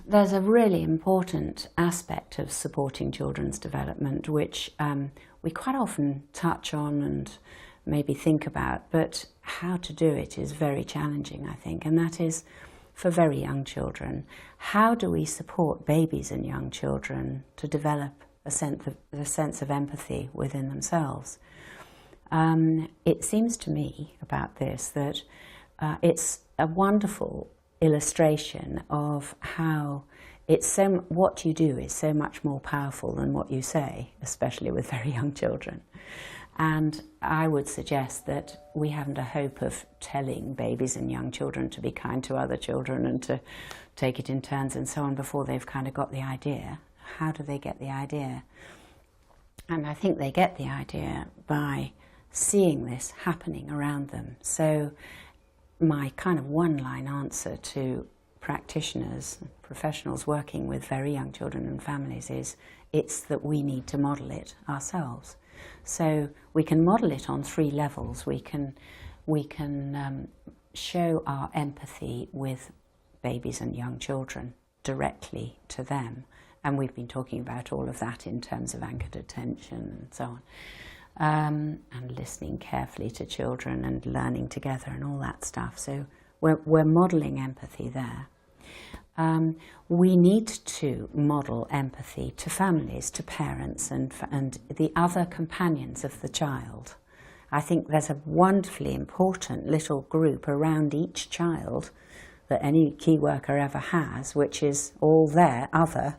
There's a really important aspect of supporting children's development which we quite often touch on and maybe think about, but how to do it is very challenging, I think, and that is for very young children. How do we support babies and young children to develop a sense of empathy within themselves? It seems to me about this that it's a wonderful illustration of how what you do is so much more powerful than what you say, especially with very young children. And I would suggest that we haven't a hope of telling babies and young children to be kind to other children and to take it in turns and so on before they've kind of got the idea. How do they get the idea? And I think they get the idea by seeing this happening around them. So my kind of one-line answer to practitioners, professionals working with very young children and families is it's that we need to model it ourselves. So we can model it on 3 levels. We can show our empathy with babies and young children directly to them. And we've been talking about all of that in terms of anchored attention and so on. And listening carefully to children and learning together and all that stuff. So we're modelling empathy there. We need to model empathy to families, to parents and the other companions of the child. I think there's a wonderfully important little group around each child that any key worker ever has, which is all their other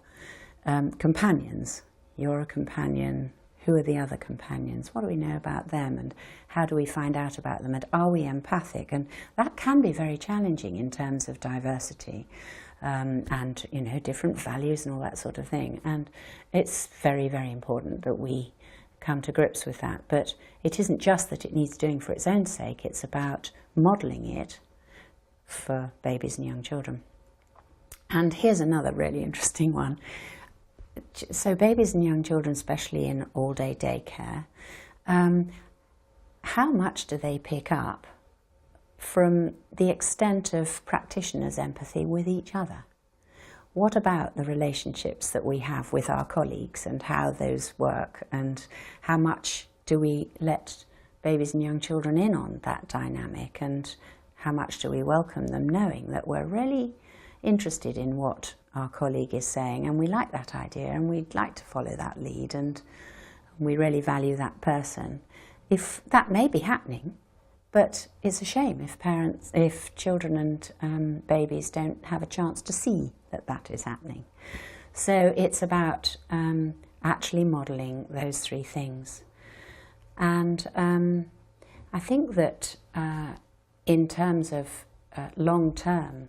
companions. You're a companion. Who are the other companions? What do we know about them and how do we find out about them? And are we empathic? And that can be very challenging in terms of diversity and, you know, different values and all that sort of thing. And it's very, very important that we come to grips with that. But it isn't just that it needs doing for its own sake. It's about modelling it for babies and young children. And here's another really interesting one. So babies and young children, especially in all-day daycare, how much do they pick up from the extent of practitioners' empathy with each other? What about the relationships that we have with our colleagues and how those work, and how much do we let babies and young children in on that dynamic, and how much do we welcome them knowing that we're really interested in what our colleague is saying and we like that idea and we'd like to follow that lead and we really value that person. If that may be happening, but it's a shame if children and babies don't have a chance to see that that is happening. So it's about actually modelling those 3 things. And I think that in terms of long-term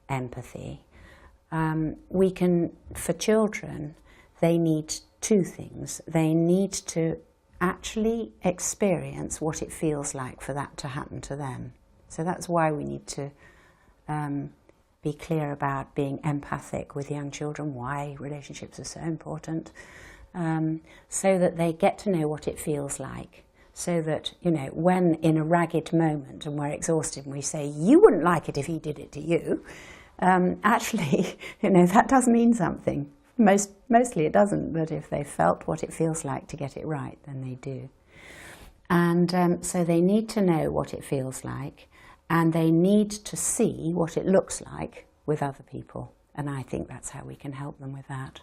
empathy, we can, for children, they need 2 things. They need to actually experience what it feels like for that to happen to them. So that's why we need to be clear about being empathic with young children, why relationships are so important, so that they get to know what it feels like. So that, you know, when in a ragged moment and we're exhausted and we say, you wouldn't like it if he did it to you, actually, you know, that does mean something. Mostly it doesn't, but if they felt what it feels like to get it right, then they do. And so they need to know what it feels like, and they need to see what it looks like with other people. And I think that's how we can help them with that.